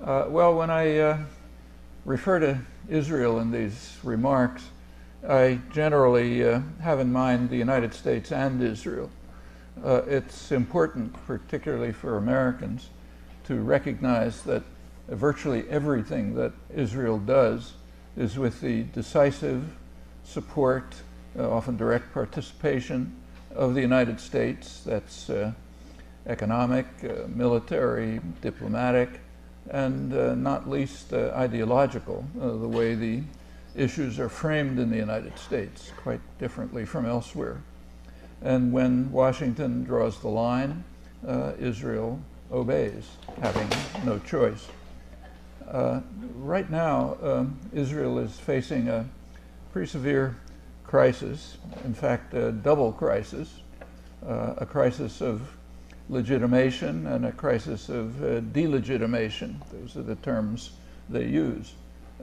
Well, when I refer to Israel in these remarks, I generally have in mind the United States and Israel. It's important, particularly for Americans, to recognize that virtually everything that Israel does is with the decisive support, often direct participation of the United States. That's economic, military, diplomatic, and not least ideological, the way the issues are framed in the United States, quite differently from elsewhere. And when Washington draws the line, Israel obeys, having no choice. Right now, Israel is facing a pretty severe crisis, in fact, a double crisis, a crisis of legitimation and a crisis of delegitimation. Those are the terms they use.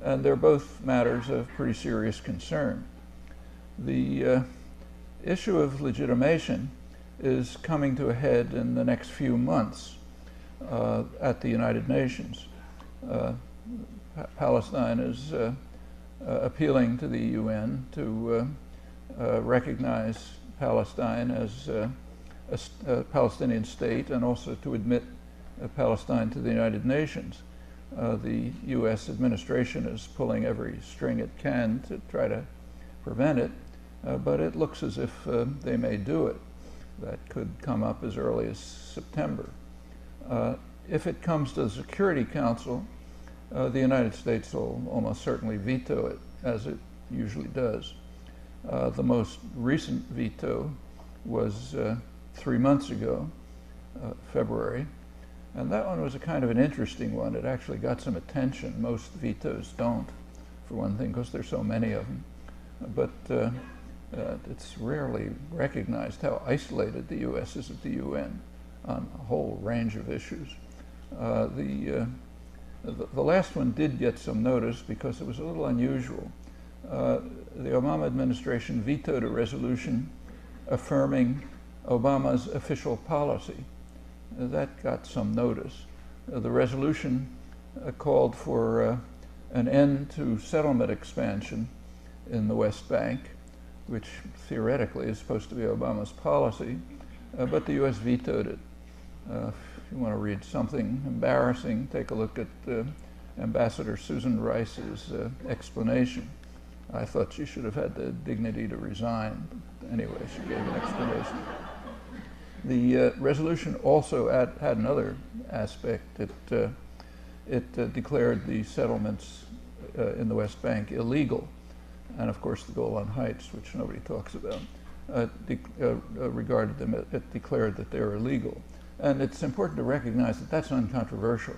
And they're both matters of pretty serious concern. The issue of legitimation is coming to a head in the next few months at the United Nations. Palestine is appealing to the UN to recognize Palestine as a Palestinian state and also to admit Palestine to the United Nations. The U.S. administration is pulling every string it can to try to prevent it, but it looks as if they may do it. That could come up as early as September. If it comes to the Security Council, the United States will almost certainly veto it, as it usually does. The most recent veto was 3 months ago, February, and that one was a kind of an interesting one. It actually got some attention. Most vetoes don't, for one thing, because there's so many of them. But it's rarely recognized how isolated the U.S. is at the UN on a whole range of issues. The last one did get some notice because it was a little unusual. The Obama administration vetoed a resolution affirming Obama's official policy. That got some notice. The resolution called for an end to settlement expansion in the West Bank, which theoretically is supposed to be Obama's policy, but the U.S. vetoed it. If you want to read something embarrassing, take a look at Ambassador Susan Rice's explanation. I thought she should have had the dignity to resign. But anyway, she gave an explanation. The resolution also had another aspect. It declared the settlements in the West Bank illegal. And of course the Golan Heights, which nobody talks about, regarded them, it declared that they were illegal. And it's important to recognize that that's uncontroversial.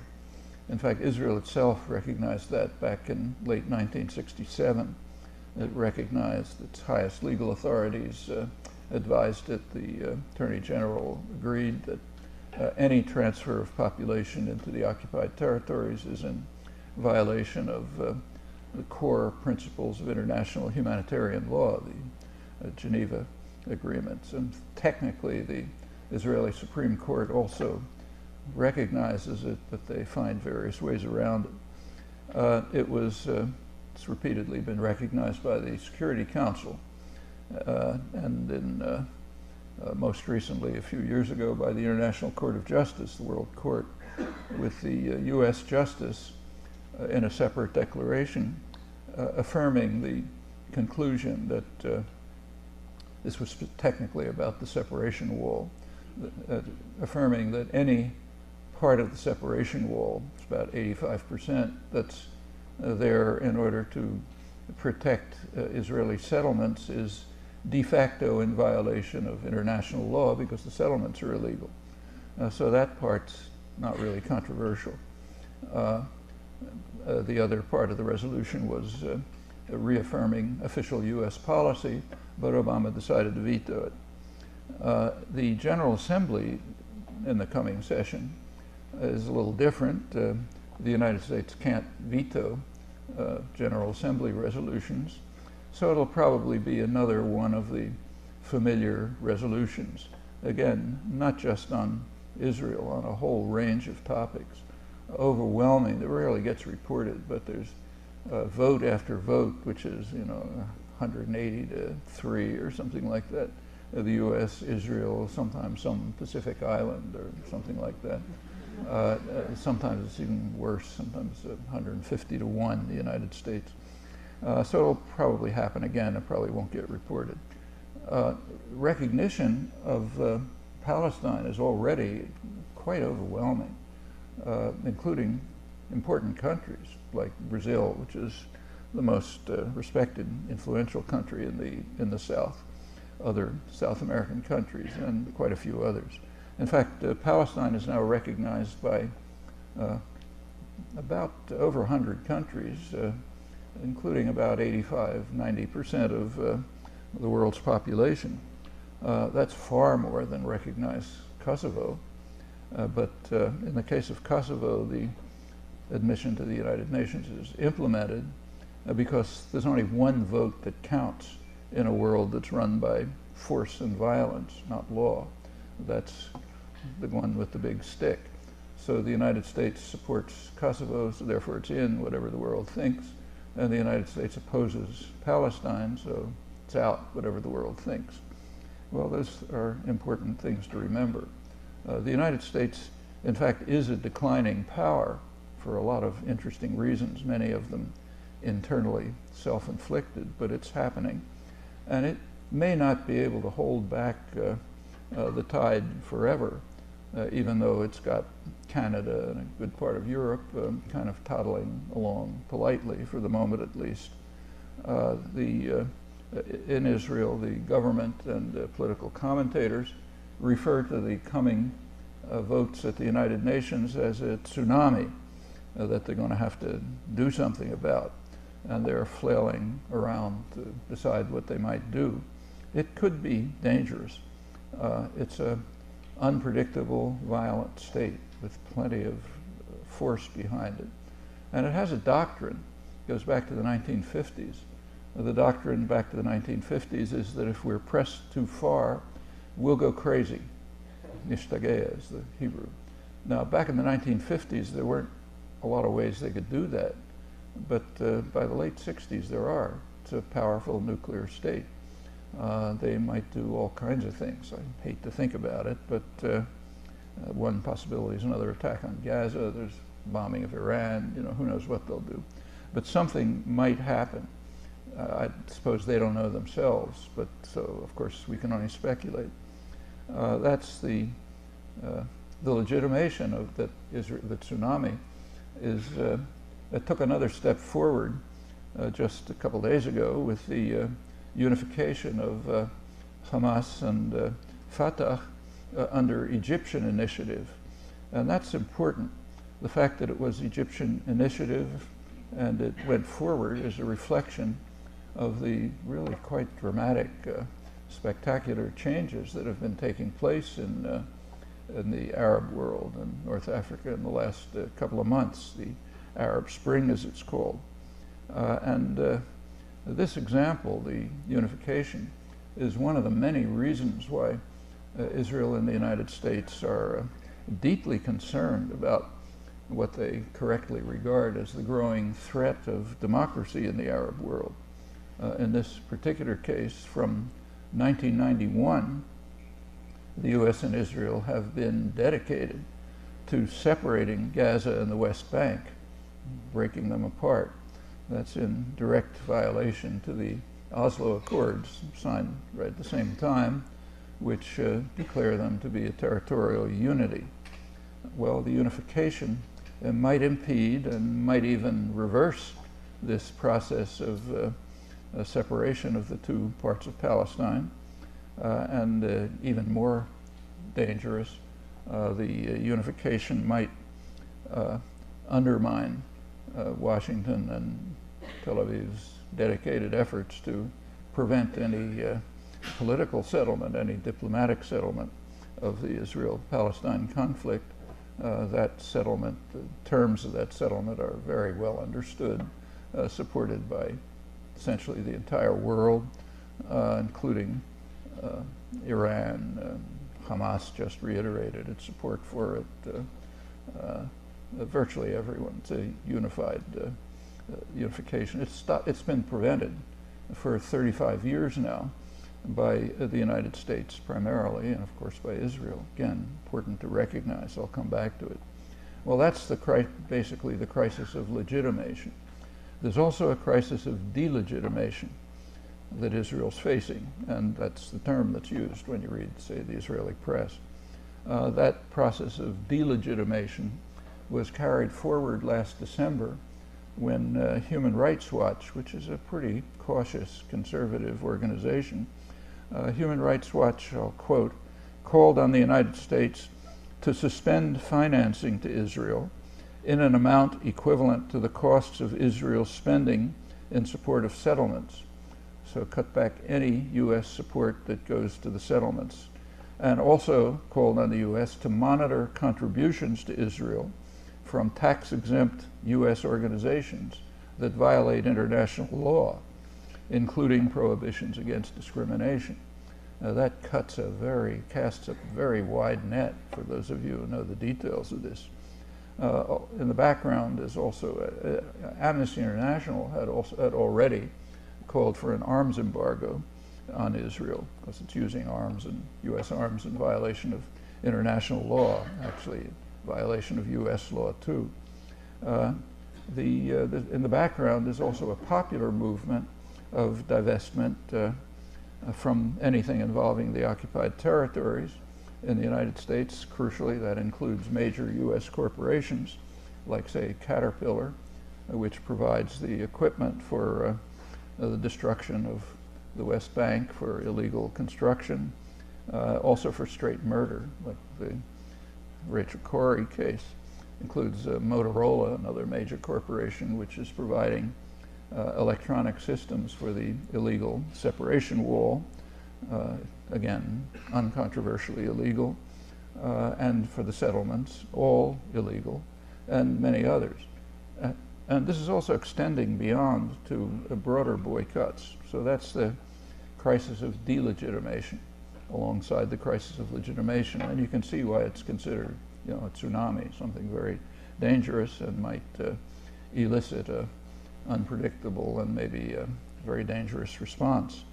In fact, Israel itself recognized that back in late 1967. It recognized its highest legal authorities advised it. The Attorney General agreed that any transfer of population into the occupied territories is in violation of the core principles of international humanitarian law, the Geneva Agreements. And technically, the Israeli Supreme Court also recognizes it, but they find various ways around it. It's repeatedly been recognized by the Security Council, and in most recently, a few years ago, by the International Court of Justice, the World Court, with the U.S. Justice in a separate declaration affirming the conclusion that this was technically about the separation wall, affirming that any part of the separation wall, it's about 85%, that's there in order to protect Israeli settlements, is de facto in violation of international law because the settlements are illegal. So that part's not really controversial. The other part of the resolution was reaffirming official U.S. policy, but Obama decided to veto it. The General Assembly in the coming session is a little different. The United States can't veto General Assembly resolutions, so it'll probably be another one of the familiar resolutions. Again, not just on Israel, on a whole range of topics. overwhelming, that rarely gets reported, but there's vote after vote, which is, 180 to 3 or something like that. The U.S., Israel, sometimes some Pacific island or something like that. Sometimes it's even worse, sometimes 150 to 1, the United States. So it'll probably happen again. It probably won't get reported. Recognition of Palestine is already quite overwhelming, including important countries like Brazil, which is the most respected, influential country in the South, other South American countries, and quite a few others. In fact, Palestine is now recognized by about over 100 countries, including about 85–90% of the world's population. That's far more than recognize Kosovo. But in the case of Kosovo, the admission to the United Nations is implemented because there's only one vote that counts in a world that's run by force and violence, not law. That's the one with the big stick. So the United States supports Kosovo, so therefore it's in, whatever the world thinks. And the United States opposes Palestine, so it's out, whatever the world thinks. Well, those are important things to remember. The United States, in fact, is a declining power for a lot of interesting reasons, many of them internally self-inflicted, but it's happening. And it may not be able to hold back the tide forever, even though it's got Canada and a good part of Europe kind of toddling along politely, for the moment at least. In Israel, the government and political commentators refer to the coming votes at the United Nations as a tsunami that they're going to have to do something about, and they're flailing around to decide what they might do. It could be dangerous. It's an unpredictable, violent state with plenty of force behind it. And it has a doctrine, it goes back to the 1950s. The doctrine back to the 1950s is that if we're pressed too far, we'll go crazy. Nishtagea is the Hebrew. Now, back in the 1950s, there weren't a lot of ways they could do that. But by the late 60s, there are. It's a powerful nuclear state. They might do all kinds of things. I hate to think about it, but one possibility is another attack on Gaza. There's bombing of Iran. Who knows what they'll do. But something might happen. I suppose they don't know themselves, but so of course we can only speculate. That's the legitimation of the tsunami is it took another step forward just a couple days ago with the unification of Hamas and Fatah under Egyptian initiative, and that's important. The fact that it was Egyptian initiative and it went forward is a reflection of the really quite dramatic, spectacular changes that have been taking place in the Arab world and North Africa in the last couple of months, the Arab Spring as it's called. This example, the unification, is one of the many reasons why Israel and the United States are deeply concerned about what they correctly regard as the growing threat of democracy in the Arab world. In this particular case, from 1991, the U.S. and Israel have been dedicated to separating Gaza and the West Bank, breaking them apart. That's in direct violation to the Oslo Accords, signed right at the same time, which declare them to be a territorial unity. Well, the unification might impede and might even reverse this process of separation of the two parts of Palestine, and even more dangerous, the unification might undermine Washington and Tel Aviv's dedicated efforts to prevent any political settlement, any diplomatic settlement of the Israel-Palestine conflict. That settlement, the terms of that settlement are very well understood, supported by essentially the entire world, including Iran. Hamas just reiterated its support for it. virtually everyone. It's a unified unification. It's been prevented for 35 years now by the United States primarily, and of course by Israel. Again, important to recognize. I'll come back to it. Well, that's basically the crisis of legitimation. There's also a crisis of delegitimation that Israel's facing, and that's the term that's used when you read, say, the Israeli press. That process of delegitimation was carried forward last December when Human Rights Watch, which is a pretty cautious conservative organization, Human Rights Watch, I'll quote, called on the United States to suspend financing to Israel in an amount equivalent to the costs of Israel's spending in support of settlements. So cut back any U.S. support that goes to the settlements. And also called on the U.S. to monitor contributions to Israel from tax-exempt U.S. organizations that violate international law, including prohibitions against discrimination. Now that casts a very wide net for those of you who know the details of this. In the background is also Amnesty International had already called for an arms embargo on Israel because it's using arms and U.S. arms in violation of international law, actually violation of U.S. law too. In the background is also a popular movement of divestment from anything involving the occupied territories in the United States. Crucially, that includes major U.S. corporations like, say, Caterpillar, which provides the equipment for the destruction of the West Bank for illegal construction, also for straight murder, like the Rachel Corrie case. Includes Motorola, another major corporation, which is providing electronic systems for the illegal separation wall, again, uncontroversially illegal, and for the settlements, all illegal, and many others. And this is also extending beyond to broader boycotts. So that's the crisis of delegitimation alongside the crisis of legitimation. And you can see why it's considered, a tsunami, something very dangerous and might elicit an unpredictable and maybe a very dangerous response.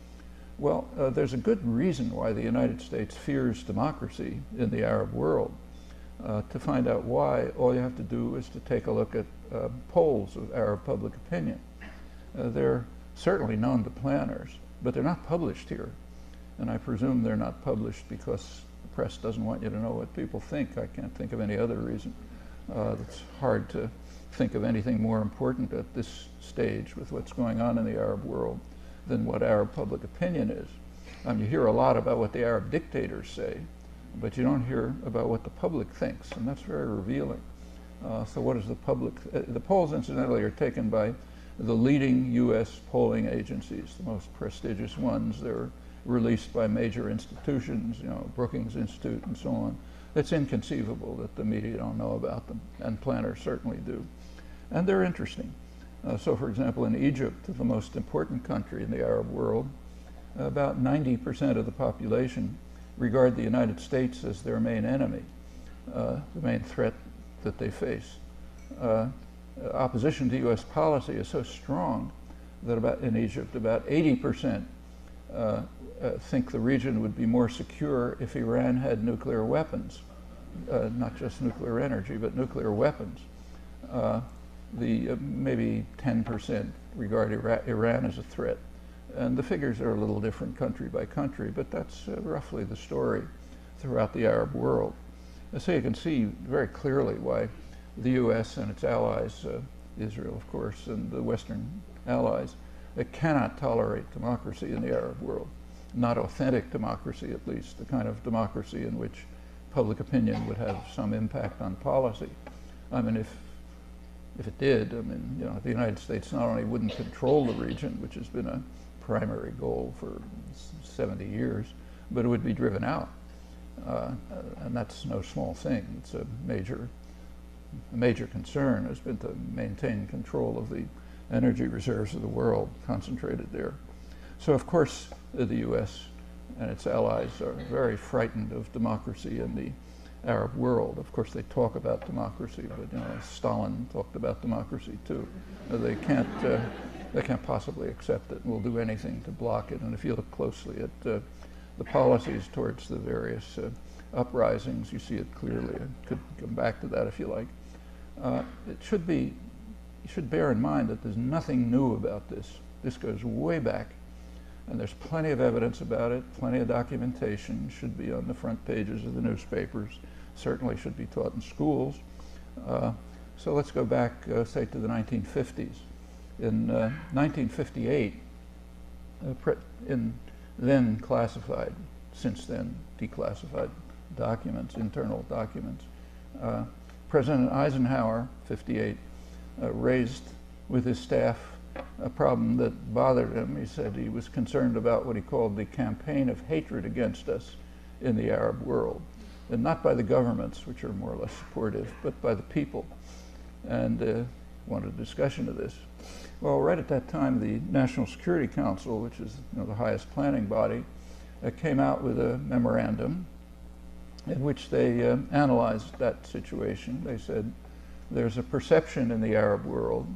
Well, there's a good reason why the United States fears democracy in the Arab world. To find out why, all you have to do is to take a look at polls of Arab public opinion. They're certainly known to planners, but they're not published here. And I presume they're not published because the press doesn't want you to know what people think. I can't think of any other reason. It's hard to think of anything more important at this stage with what's going on in the Arab world than what Arab public opinion is. You hear a lot about what the Arab dictators say, but you don't hear about what the public thinks, and that's very revealing. So what is the public? The polls, incidentally, are taken by the leading U.S. polling agencies, the most prestigious ones. They're released by major institutions, Brookings Institute and so on. It's inconceivable that the media don't know about them, and planners certainly do. And they're interesting. So for example, in Egypt, the most important country in the Arab world, about 90% of the population regard the United States as their main enemy, the main threat that they face. Opposition to U.S. policy is so strong that in Egypt, about 80% think the region would be more secure if Iran had nuclear weapons, not just nuclear energy, but nuclear weapons. Maybe 10% regard Iran as a threat. And the figures are a little different country by country, but that's roughly the story throughout the Arab world. So you can see very clearly why the U.S. and its allies, Israel, of course, and the Western allies, cannot tolerate democracy in the Arab world. Not authentic democracy, at least, the kind of democracy in which public opinion would have some impact on policy. I mean, if it did, the United States not only wouldn't control the region, which has been a primary goal for 70 years, but it would be driven out. And that's no small thing. It's a major concern has been to maintain control of the energy reserves of the world concentrated there. So of course the U.S. and its allies are very frightened of democracy in the Arab world. Of course, they talk about democracy, but Stalin talked about democracy too. They can't possibly accept it, and will do anything to block it. And if you look closely at the policies towards the various uprisings, you see it clearly. I could come back to that if you like. You should bear in mind that there's nothing new about this. This goes way back, and there's plenty of evidence about it, plenty of documentation, should be on the front pages of the newspapers, certainly should be taught in schools. So let's go back, say, to the 1950s. In 1958, in then classified, since then declassified documents, internal documents, President Eisenhower, 58, raised with his staff a problem that bothered him. He said he was concerned about what he called the campaign of hatred against us in the Arab world, and not by the governments, which are more or less supportive, but by the people, and wanted a discussion of this. Well, right at that time, the National Security Council, which is the highest planning body, came out with a memorandum in which they analyzed that situation. They said there's a perception in the Arab world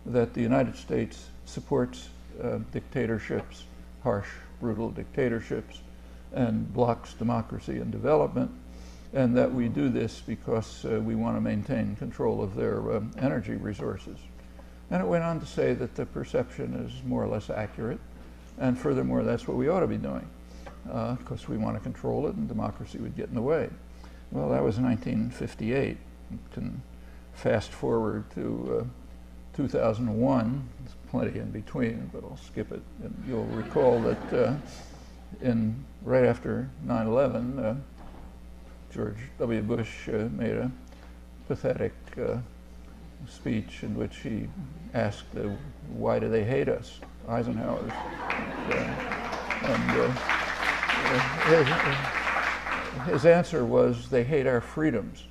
that the United States supports dictatorships, harsh, brutal dictatorships, and blocks democracy and development, and that we do this because we want to maintain control of their energy resources. And it went on to say that the perception is more or less accurate, and furthermore, that's what we ought to be doing, because we want to control it and democracy would get in the way. Well, that was 1958. You can fast forward to 2001, there's plenty in between, but I'll skip it. And you'll recall that right after 9/11, George W. Bush made a pathetic speech in which he asked, why do they hate us? Eisenhower's. His answer was, they hate our freedoms.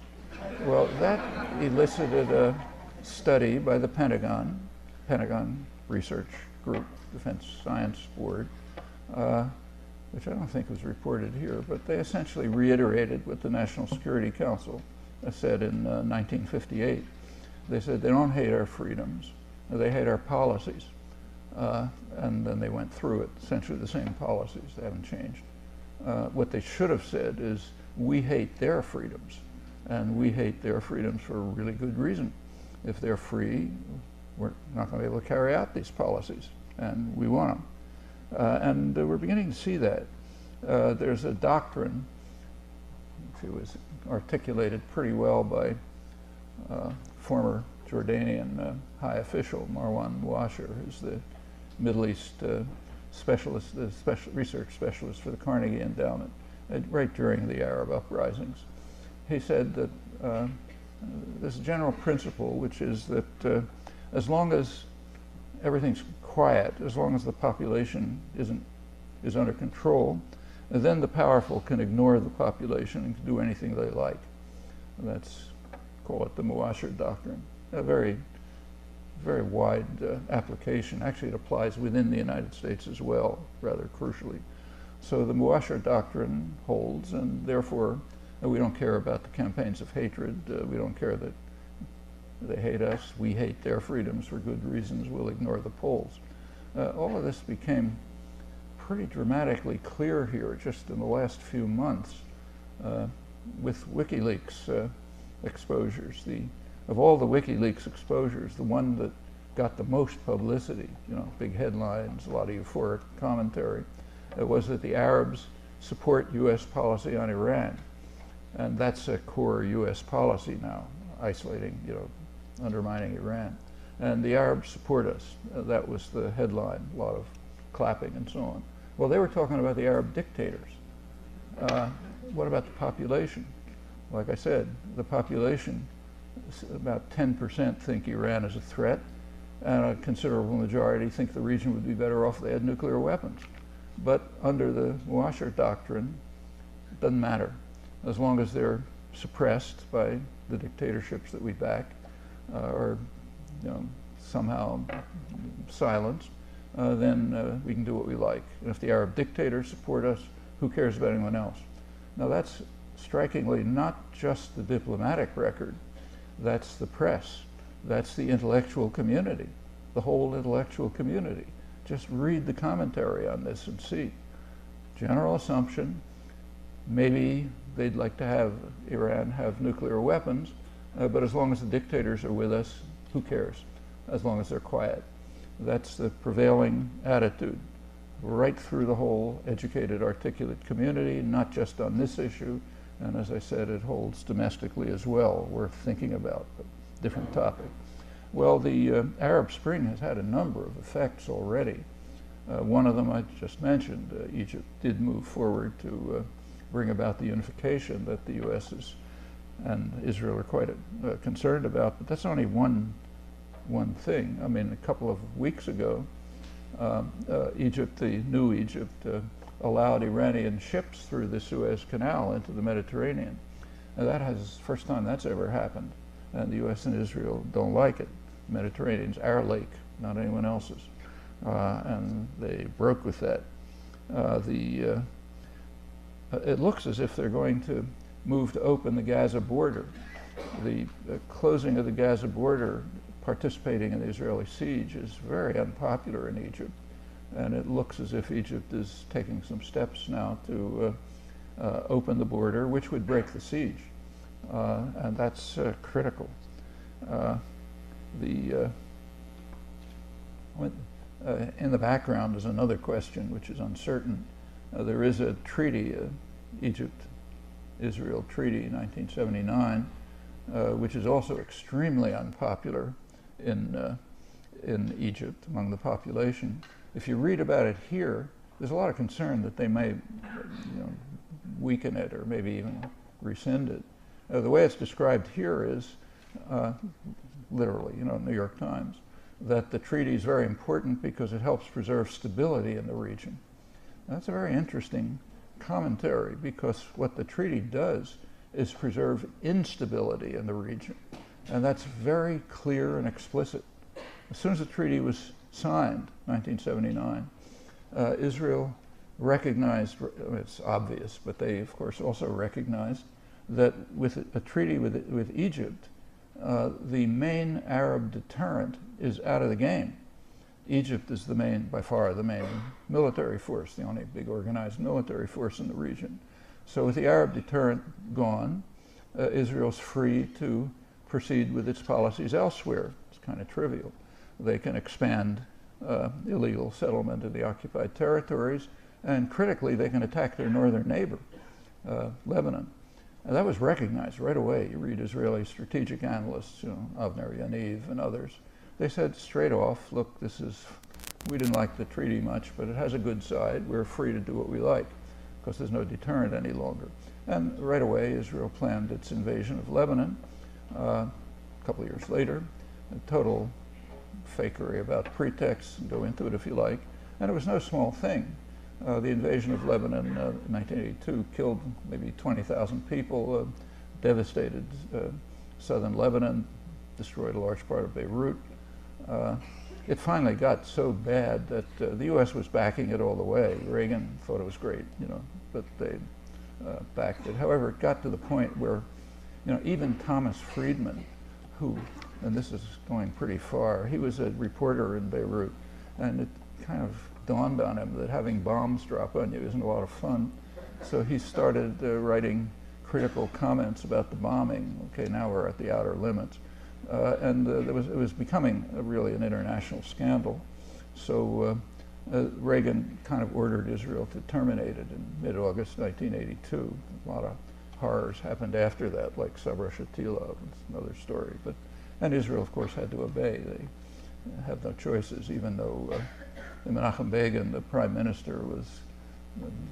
Well, that elicited a study by the Pentagon Research Group, Defense Science Board, which I don't think was reported here, but they essentially reiterated what the National Security Council said in 1958. They said they don't hate our freedoms, they hate our policies. And then they went through it, essentially the same policies, they haven't changed. What they should have said is, we hate their freedoms, and we hate their freedoms for a really good reason. If they're free, we're not going to be able to carry out these policies, and we want them. And we're beginning to see that. There's a doctrine, it was articulated pretty well by former Jordanian high official, Marwan Muasher, who's the Middle East specialist, the research specialist for the Carnegie Endowment, right during the Arab uprisings. He said that this general principle, which is that as long as everything's quiet, as long as the population is under control, then the powerful can ignore the population and can do anything they like. That's, call it the Muasher doctrine. A very, very wide application. Actually, it applies within the United States as well, rather crucially. So the Muasher doctrine holds, and therefore we don't care about the campaigns of hatred. We don't care that they hate us. We hate their freedoms for good reasons. We'll ignore the polls. All of this became pretty dramatically clear here just in the last few months with WikiLeaks exposures. Of all the WikiLeaks exposures, the one that got the most publicity, big headlines, a lot of euphoric commentary, was that the Arabs support U.S. policy on Iran. And that's a core U.S. policy now, isolating, undermining Iran. And the Arabs support us. That was the headline, a lot of clapping and so on. Well, they were talking about the Arab dictators. What about the population? Like I said, the population, about 10% think Iran is a threat, and a considerable majority think the region would be better off if they had nuclear weapons. But under the Muasher doctrine, it doesn't matter. As long as they're suppressed by the dictatorships that we back, or somehow silenced, then we can do what we like. And if the Arab dictators support us, who cares about anyone else? Now that's strikingly, not just the diplomatic record, that's the press, that's the intellectual community, the whole intellectual community. Just read the commentary on this and see. General assumption, maybe they'd like to have Iran have nuclear weapons, but as long as the dictators are with us, who cares? As long as they're quiet. That's the prevailing attitude right through the whole educated, articulate community, not just on this issue, and as I said, it holds domestically as well, worth thinking about, but different topic. Well, the Arab Spring has had a number of effects already. One of them I just mentioned. Egypt did move forward to bring about the unification that the U.S. and Israel are quite concerned about, but that's only one thing. I mean, a couple of weeks ago, Egypt, the new Egypt, allowed Iranian ships through the Suez Canal into the Mediterranean. Now that has, first time that's ever happened, and the U.S. and Israel don't like it. The Mediterranean's our lake, not anyone else's, and they broke with that. It looks as if they're going to move to open the Gaza border. The closing of the Gaza border, participating in the Israeli siege, is very unpopular in Egypt, and it looks as if Egypt is taking some steps now to open the border, which would break the siege, and that's critical. In the background is another question which is uncertain. There is a treaty, Egypt-Israel treaty, 1979, which is also extremely unpopular in Egypt among the population. If you read about it here, there's a lot of concern that they may, weaken it or maybe even rescind it. The way it's described here is, literally, New York Times, that the treaty is very important because it helps preserve stability in the region. That's a very interesting commentary, because what the treaty does is preserve instability in the region. And that's very clear and explicit. As soon as the treaty was signed, 1979, Israel recognized, it's obvious, but they of course also recognized that with a treaty with Egypt, the main Arab deterrent is out of the game. Egypt is by far the main military force, the only big organized military force in the region. So with the Arab deterrent gone, Israel's free to proceed with its policies elsewhere. It's kind of trivial. They can expand illegal settlement in the occupied territories, and critically, they can attack their northern neighbor, Lebanon. And that was recognized right away. You read Israeli strategic analysts, Avner Yaniv and others. They said straight off, look, we didn't like the treaty much, but it has a good side. We're free to do what we like, because there's no deterrent any longer. And right away, Israel planned its invasion of Lebanon. A couple of years later, a total fakery about pretext, go into it if you like. And it was no small thing. The invasion of Lebanon in 1982 killed maybe 20,000 people, devastated southern Lebanon, destroyed a large part of Beirut. It finally got so bad that the U.S. was backing it all the way. Reagan thought it was great, but they backed it. However, it got to the point where, even Thomas Friedman, who, and this is going pretty far, he was a reporter in Beirut, and it kind of dawned on him that having bombs drop on you isn't a lot of fun. So he started writing critical comments about the bombing. Okay, now we're at the outer limits. And it was becoming really an international scandal. So Reagan kind of ordered Israel to terminate it in mid-August 1982. A lot of horrors happened after that, like Sabra Shatila, it's another story. And Israel, of course, had to obey. They have no choices, even though Menachem Begin, the prime minister, was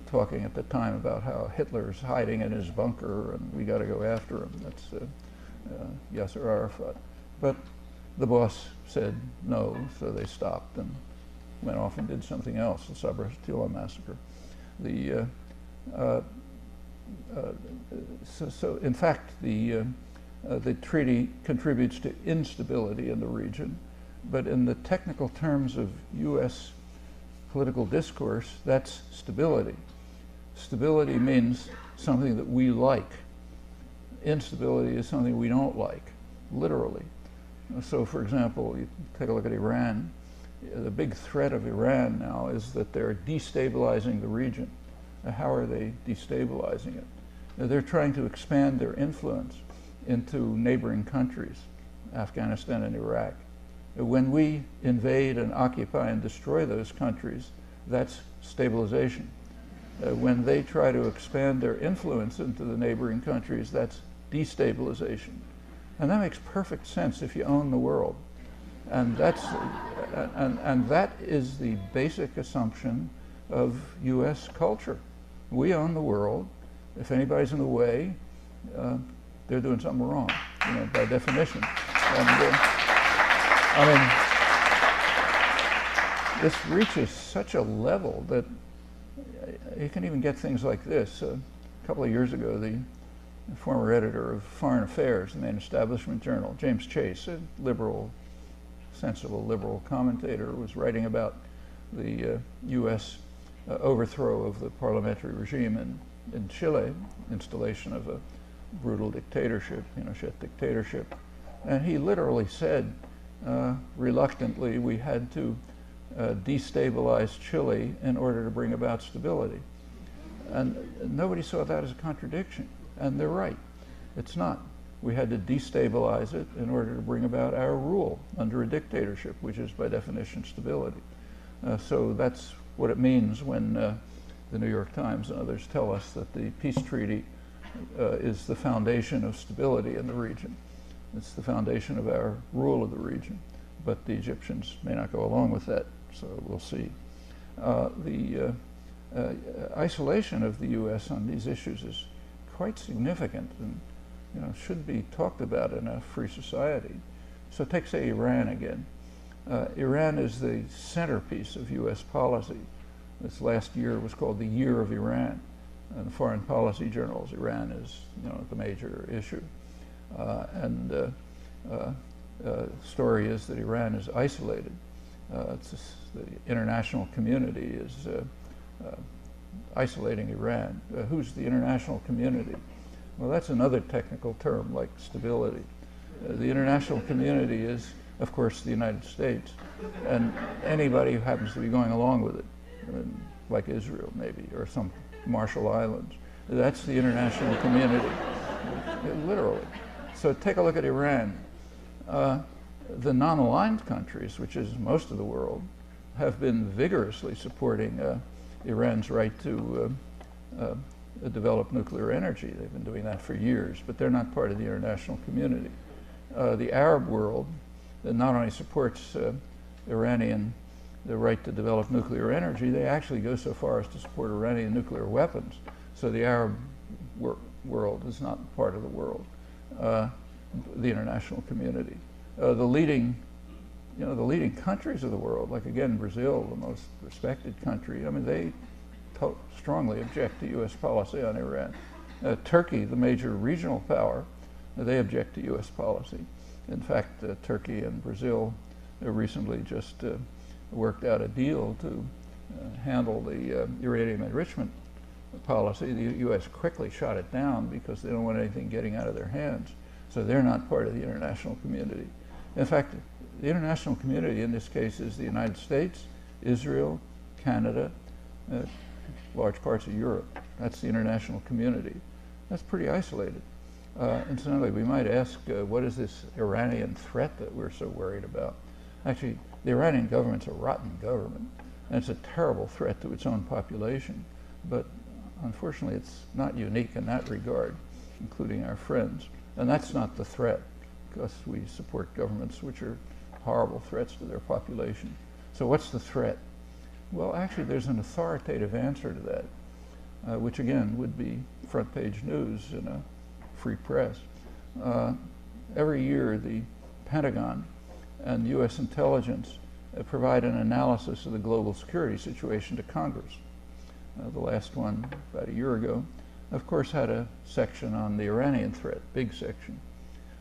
talking at the time about how Hitler's hiding in his bunker and we got to go after him. That's Yasser Arafat. But the boss said no, so they stopped and went off and did something else, the Sabra Shatila massacre. So in fact, the treaty contributes to instability in the region, but in the technical terms of U.S. political discourse, that's stability. Stability means something that we like. Instability is something we don't like, literally. So, for example, you take a look at Iran. The big threat of Iran now is that they're destabilizing the region. How are they destabilizing it? They're trying to expand their influence into neighboring countries, Afghanistan and Iraq. When we invade and occupy and destroy those countries, that's stabilization. When they try to expand their influence into the neighboring countries, that's destabilization. And that makes perfect sense if you own the world. And that is the basic assumption of U.S. culture. We own the world. If anybody's in the way, they're doing something wrong, by definition. And, this reaches such a level that you can even get things like this. A couple of years ago, the former editor of Foreign Affairs, the main establishment journal, James Chase, a liberal, sensible liberal commentator, was writing about the U.S. Overthrow of the parliamentary regime in Chile, installation of a brutal dictatorship, Pinochet dictatorship. And he literally said, reluctantly, we had to destabilize Chile in order to bring about stability. And nobody saw that as a contradiction. And they're right. It's not. We had to destabilize it in order to bring about our rule under a dictatorship, which is by definition stability. So that's what it means when the New York Times and others tell us that the peace treaty is the foundation of stability in the region. It's the foundation of our rule of the region. But the Egyptians may not go along with that, so we'll see. The isolation of the U.S. on these issues is quite significant and should be talked about in a free society. So take, say, Iran again. Iran is the centerpiece of U.S. policy. This last year was called the Year of Iran. In the foreign policy journals, Iran is the major issue. The story is that Iran is isolated. The international community is isolating Iran. Who's the international community? Well, that's another technical term like stability. The international community is, of course, the United States, and anybody who happens to be going along with it, like Israel maybe, or some Marshall Islands. That's the international community, literally. So take a look at Iran. The non-aligned countries, which is most of the world, have been vigorously supporting Iran's right to develop nuclear energy. They've been doing that for years, but they're not part of the international community. The Arab world not only supports Iranian the right to develop nuclear energy, they actually go so far as to support Iranian nuclear weapons. So the Arab world is not part of the world, the international community. The leading countries of the world, like again Brazil, the most respected country, they strongly object to U.S. policy on Iran. Turkey, the major regional power, they object to U.S. policy. In fact, Turkey and Brazil recently just worked out a deal to handle the uranium enrichment policy. The U.S. quickly shot it down because they don't want anything getting out of their hands. So they're not part of the international community. In fact, the international community in this case is the United States, Israel, Canada, large parts of Europe. That's the international community. That's pretty isolated. Incidentally, we might ask, what is this Iranian threat that we're so worried about? Actually, the Iranian government's a rotten government, and it's a terrible threat to its own population. But unfortunately, it's not unique in that regard, including our friends. And that's not the threat, because we support governments which are horrible threats to their population. So what's the threat? Well, actually, there's an authoritative answer to that, which again would be front page news in a free press. Every year, the Pentagon and U.S. intelligence provide an analysis of the global security situation to Congress. The last one, about a year ago, of course, had a section on the Iranian threat, big section.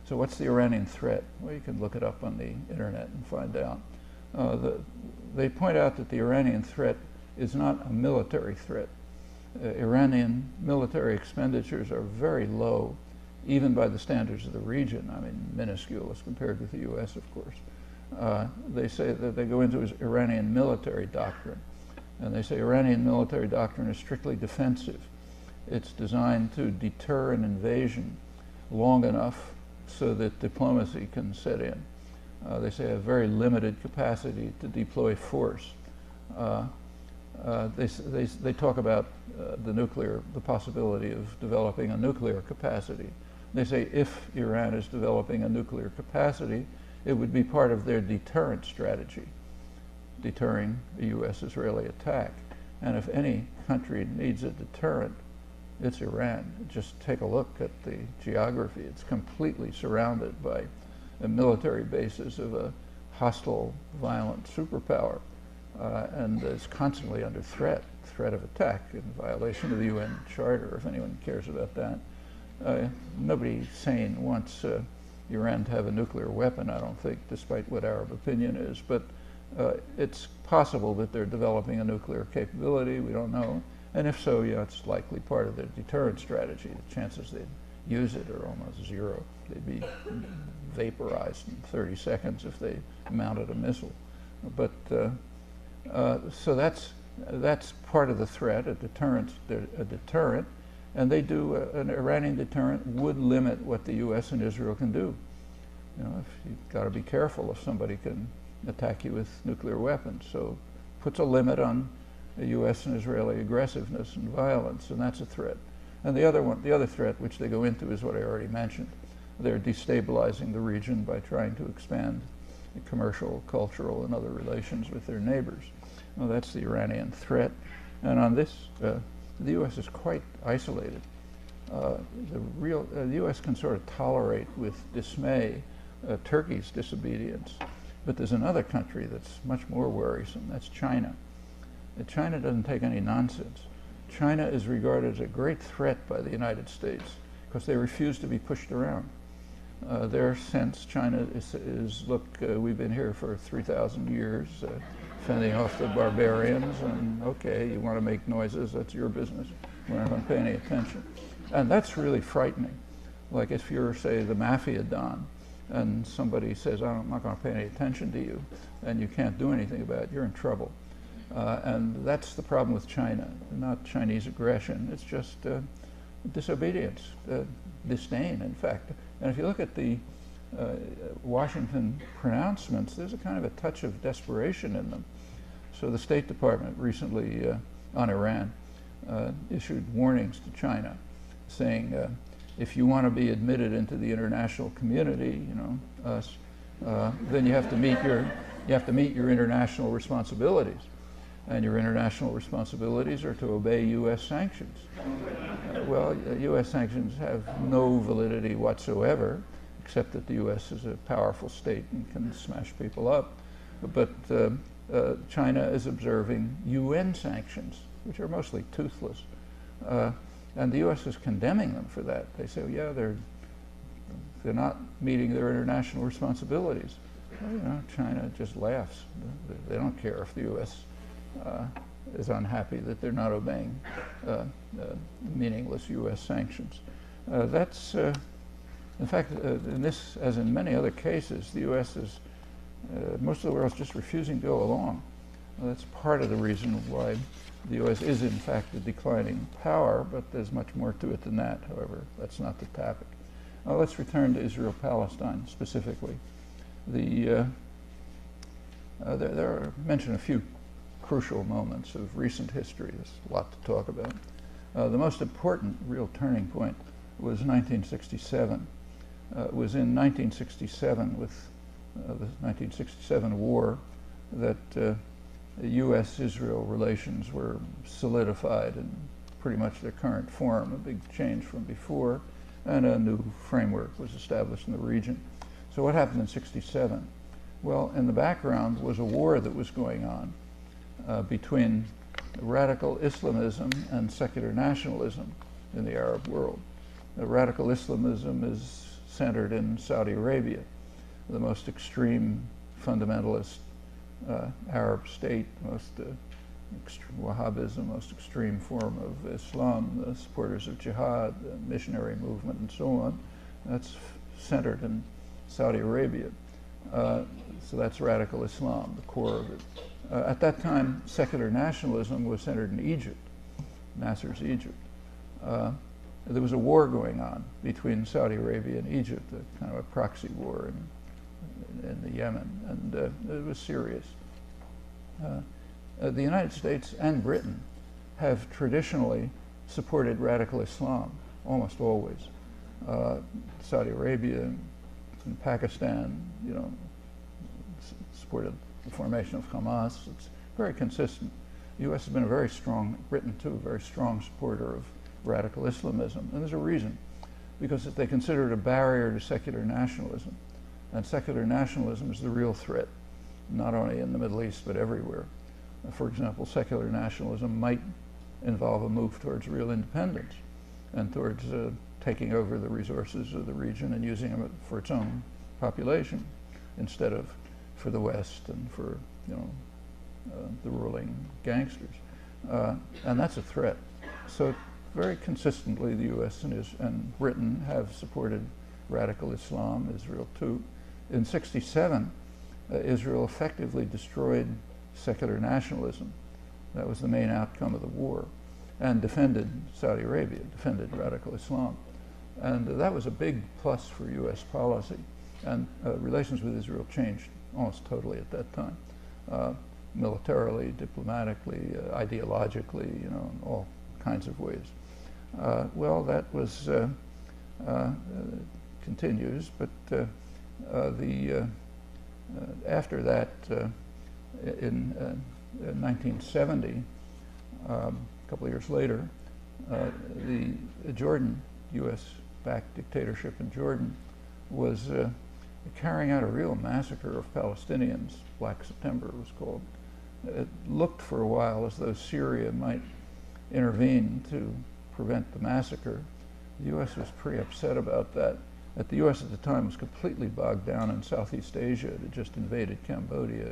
So what's the Iranian threat? Well, you can look it up on the internet and find out. They point out that the Iranian threat is not a military threat. Iranian military expenditures are very low, even by the standards of the region. I mean, minuscule as compared with the U.S., of course. They say that they go into Iranian military doctrine, and they say Iranian military doctrine is strictly defensive. It's designed to deter an invasion long enough so that diplomacy can set in. They say a very limited capacity to deploy force. They talk about the possibility of developing a nuclear capacity. They say if Iran is developing a nuclear capacity, it would be part of their deterrent strategy, deterring a U.S.-Israeli attack. And if any country needs a deterrent, it's Iran. Just take a look at the geography. It's completely surrounded by the military bases of a hostile, violent superpower, and is constantly under threat of attack in violation of the UN Charter, if anyone cares about that. Nobody sane wants Iran to have a nuclear weapon, I don't think, despite what Arab opinion is, but it's possible that they're developing a nuclear capability, we don't know, and if so, yeah, it's likely part of their deterrent strategy. The chances they'd use it are almost zero. They'd be vaporized in 30 seconds if they mounted a missile. But so that's part of the threat, a deterrent, and they do an Iranian deterrent would limit what the U.S. and Israel can do. You know, if you've got to be careful if somebody can attack you with nuclear weapons. So puts a limit on the U.S. and Israeli aggressiveness and violence, and that's a threat. And the other threat, which they go into, is what I already mentioned. They're destabilizing the region by trying to expand commercial, cultural, and other relations with their neighbors. Well, that's the Iranian threat. And on this, the U.S. is quite isolated. The U.S. can sort of tolerate with dismay Turkey's disobedience. But there's another country that's much more worrisome. That's China. China doesn't take any nonsense. China is regarded as a great threat by the United States because they refuse to be pushed around. Their sense, China is look, we've been here for 3,000 years, fending off the barbarians, and okay, you want to make noises, that's your business. We're not going to pay any attention. And that's really frightening. Like if you're, say, the mafia don, and somebody says, I'm not going to pay any attention to you, and you can't do anything about it, you're in trouble. And that's the problem with China, not Chinese aggression, it's just disobedience, disdain, in fact. And if you look at the Washington pronouncements, there's a kind of a touch of desperation in them. So the State Department recently on Iran issued warnings to China saying, if you want to be admitted into the international community, you know, us, then you have to meet your international responsibilities. And your international responsibilities are to obey U.S. sanctions. Well, U.S. sanctions have no validity whatsoever, except that the U.S. is a powerful state and can smash people up. But China is observing UN sanctions, which are mostly toothless. And the U.S. is condemning them for that. They say, well, yeah, they're not meeting their international responsibilities. Well, you know, China just laughs. They don't care if the U.S. Is unhappy that they're not obeying meaningless U.S. sanctions. That's, in fact, in this, as in many other cases, the U.S. is, most of the world is just refusing to go along. Well, that's part of the reason why the U.S. is, in fact, a declining power, but there's much more to it than that. However, that's not the topic. Let's return to Israel-Palestine specifically. There are mentioned a few crucial moments of recent history. There's a lot to talk about. The most important real turning point was 1967. It was in 1967 with the 1967 war that U.S.-Israel relations were solidified in pretty much their current form, a big change from before, and a new framework was established in the region. So what happened in 67? Well, in the background was a war that was going on between radical Islamism and secular nationalism in the Arab world. Radical Islamism is centered in Saudi Arabia, the most extreme fundamentalist Arab state, most Wahhabism, most extreme form of Islam, the supporters of jihad, the missionary movement, and so on. That's centered in Saudi Arabia. So that's radical Islam, the core of it. At that time, secular nationalism was centered in Egypt, Nasser's Egypt. There was a war going on between Saudi Arabia and Egypt, a kind of a proxy war in the Yemen, and it was serious. The United States and Britain have traditionally supported radical Islam, almost always. Saudi Arabia and Pakistan, supported the formation of Hamas. It's very consistent. The U.S. has been a very strong, Britain too, a very strong supporter of radical Islamism. And there's a reason, because they consider it a barrier to secular nationalism. And secular nationalism is the real threat, not only in the Middle East, but everywhere. For example, secular nationalism might involve a move towards real independence and towards taking over the resources of the region and using them for its own population instead of for the West and for the ruling gangsters. And that's a threat. So very consistently the U.S. and Britain have supported radical Islam, Israel too. In '67, Israel effectively destroyed secular nationalism. That was the main outcome of the war, and defended Saudi Arabia, defended radical Islam. And that was a big plus for U.S. policy. And relations with Israel changed almost totally at that time, militarily, diplomatically, ideologically, in all kinds of ways. Well, that was continues, but after that, in 1970, a couple of years later, the Jordan, U.S.-backed dictatorship in Jordan, was carrying out a real massacre of Palestinians. Black September was called. It looked for a while as though Syria might intervene to prevent the massacre. The U.S. was pretty upset about that. The U.S. at the time was completely bogged down in Southeast Asia. It had just invaded Cambodia.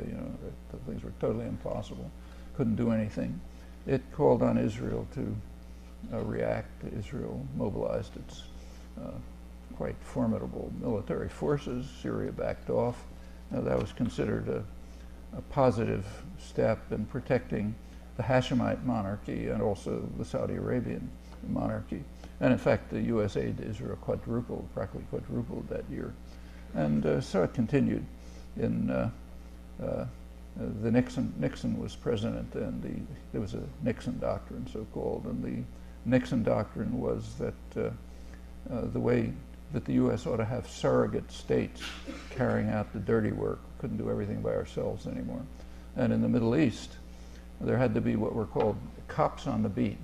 Things were totally impossible. Couldn't do anything. It called on Israel to react. Israel mobilized its quite formidable military forces. Syria backed off. That was considered a positive step in protecting the Hashemite monarchy and also the Saudi Arabian monarchy. And in fact, the U.S. aid to Israel practically quadrupled that year. And so it continued. The Nixon was president, and there was a Nixon doctrine, so-called, and the Nixon doctrine was that the way that the U.S. ought to have surrogate states carrying out the dirty work. Couldn't do everything by ourselves anymore. And in the Middle East, there had to be what were called cops on the beat.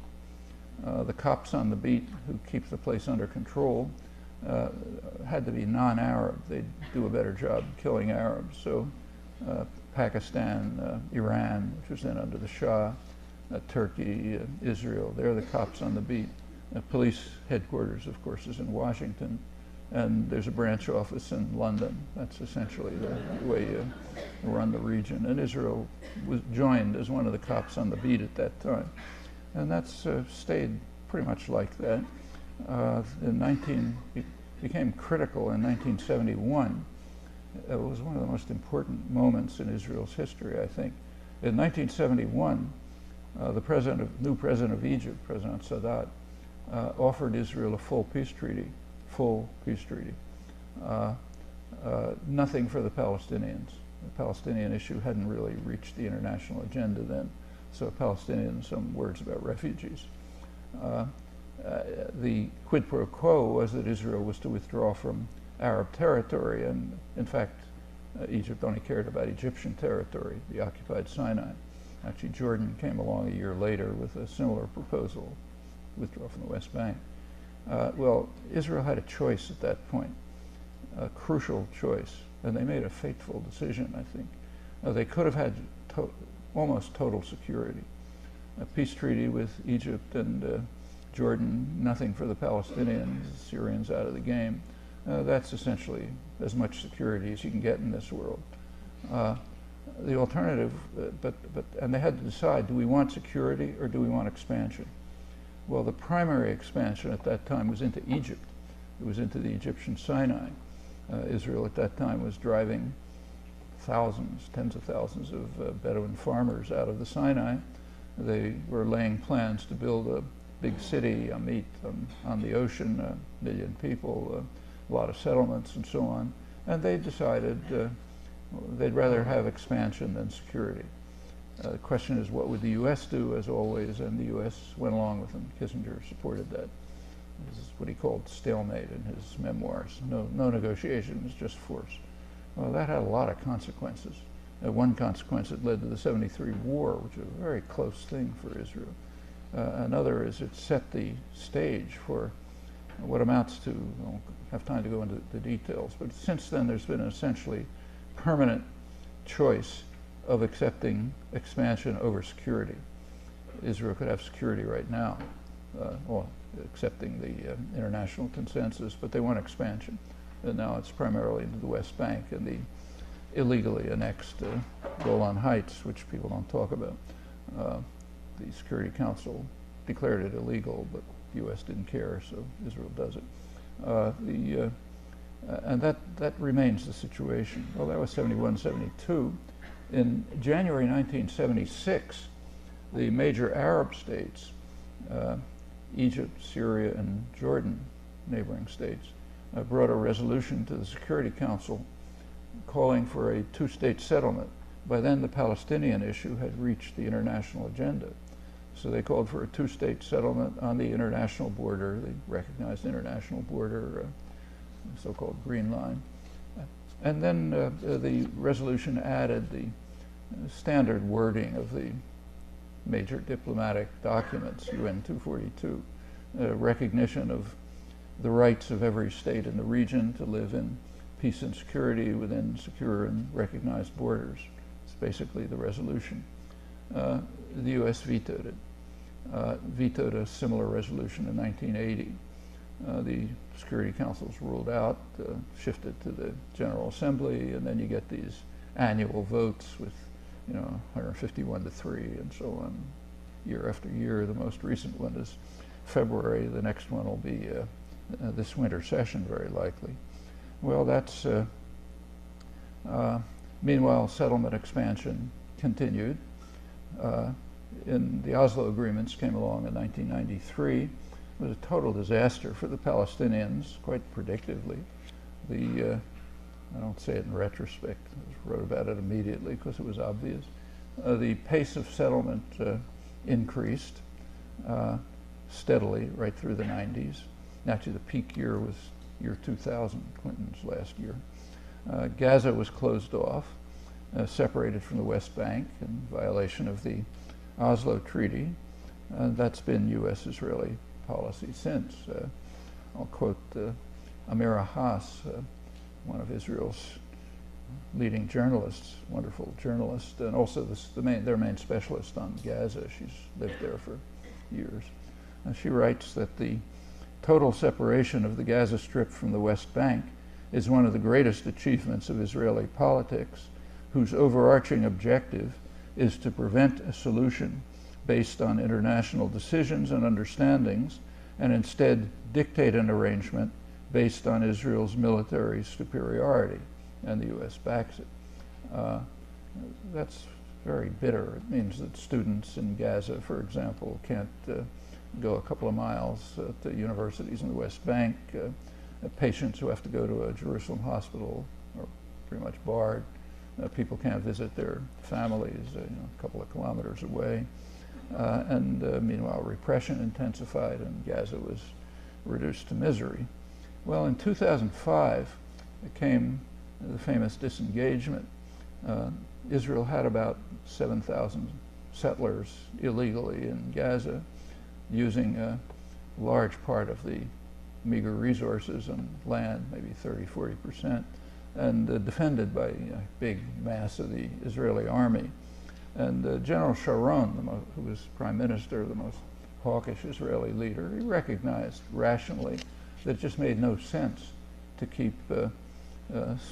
The cops on the beat who keep the place under control had to be non-Arab. They'd do a better job killing Arabs. So Pakistan, Iran, which was then under the Shah, Turkey, Israel, they're the cops on the beat. Police headquarters, of course, is in Washington, and there's a branch office in London. That's essentially the way you run the region. And Israel was joined as one of the cops on the beat at that time. And that's stayed pretty much like that. Became critical in 1971. It was one of the most important moments in Israel's history, I think. In 1971, the new president of Egypt, President Sadat, offered Israel a full peace treaty. Nothing for the Palestinians. The Palestinian issue hadn't really reached the international agenda then. So Palestinians, some words about refugees. The quid pro quo was that Israel was to withdraw from Arab territory, and in fact, Egypt only cared about Egyptian territory, the occupied Sinai. Actually, Jordan came along a year later with a similar proposal, withdraw from the West Bank. Well, Israel had a choice at that point, a crucial choice, and they made a fateful decision, I think. They could have had almost total security. A peace treaty with Egypt and Jordan, nothing for the Palestinians, Syrians out of the game. That's essentially as much security as you can get in this world. the alternative, and they had to decide, do we want security or do we want expansion? Well, the primary expansion at that time was into Egypt. It was into the Egyptian Sinai. Israel at that time was driving thousands, tens of thousands of Bedouin farmers out of the Sinai. They were laying plans to build a big city, Amit, on the ocean, 1 million people, a lot of settlements and so on. And they decided they'd rather have expansion than security. The question is, what would the U.S. do, as always, and the U.S. went along with them. Kissinger supported that. This is what he called stalemate in his memoirs. No negotiations, just force. Well, that had a lot of consequences. One consequence, it led to the '73 war, which was a very close thing for Israel. Another is it set the stage for what amounts to, I don't have time to go into the details, but since then there's been an essentially permanent choice of accepting expansion over security. Israel could have security right now, well, accepting the international consensus, but they want expansion. And now it's primarily into the West Bank and the illegally annexed Golan Heights, which people don't talk about. The Security Council declared it illegal, but the U.S. didn't care, so Israel does it. And that remains the situation. Well, that was 71, 72. In January 1976, the major Arab states, Egypt, Syria, and Jordan, neighboring states, brought a resolution to the Security Council calling for a two-state settlement. By then, the Palestinian issue had reached the international agenda. So they called for a two-state settlement on the international border, the recognized international border, so-called Green Line. And then the resolution added the standard wording of the major diplomatic documents, UN 242, recognition of the rights of every state in the region to live in peace and security within secure and recognized borders. It's basically the resolution. The U.S. vetoed it, vetoed a similar resolution in 1980. The Security Council's ruled out, shifted to the General Assembly, and then you get these annual votes with, 151 to 3 and so on, year after year. The most recent one is February. The next one will be this winter session, very likely. Well, that's, meanwhile, settlement expansion continued. The Oslo agreements came along in 1993. It was a total disaster for the Palestinians, quite predictably. I don't say it in retrospect, I just wrote about it immediately because it was obvious. The pace of settlement increased steadily right through the 90s. Actually, the peak year was year 2000, Clinton's last year. Gaza was closed off, separated from the West Bank in violation of the Oslo Treaty. That's been U.S.-Israeli policy since. I'll quote Amira Haas, one of Israel's leading journalists, wonderful journalist, and also their main specialist on Gaza. She's lived there for years. And she writes that the total separation of the Gaza Strip from the West Bank is one of the greatest achievements of Israeli politics, whose overarching objective is to prevent a solution based on international decisions and understandings, and instead dictate an arrangement based on Israel's military superiority, and the U.S. backs it. That's very bitter. It means that students in Gaza, for example, can't go a couple of miles to universities in the West Bank. Patients who have to go to a Jerusalem hospital are pretty much barred. People can't visit their families a couple of kilometers away. Meanwhile, repression intensified and Gaza was reduced to misery. Well, in 2005, it came the famous disengagement. Israel had about 7,000 settlers illegally in Gaza, using a large part of the meager resources and land, maybe 30–40%, and defended by a big mass of the Israeli army. And General Sharon, who was prime minister, the most hawkish Israeli leader, he recognized rationally that it just made no sense to keep a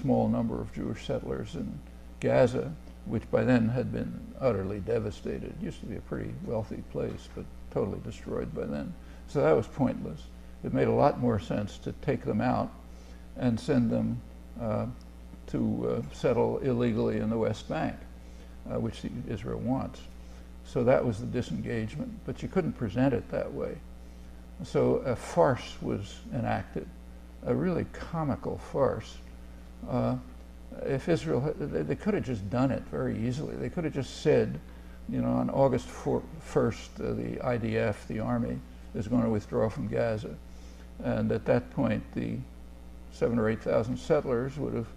small number of Jewish settlers in Gaza which by then had been utterly devastated. It used to be a pretty wealthy place, but totally destroyed by then. So that was pointless. It made a lot more sense to take them out and send them to settle illegally in the West Bank, which Israel wants. So that was the disengagement, but you couldn't present it that way. So a farce was enacted, a really comical farce. If Israel, they could have just done it very easily. They could have just said, you know, on August 1st, the IDF, the army, is going to withdraw from Gaza. And at that point, the 7,000 or 8,000 settlers would have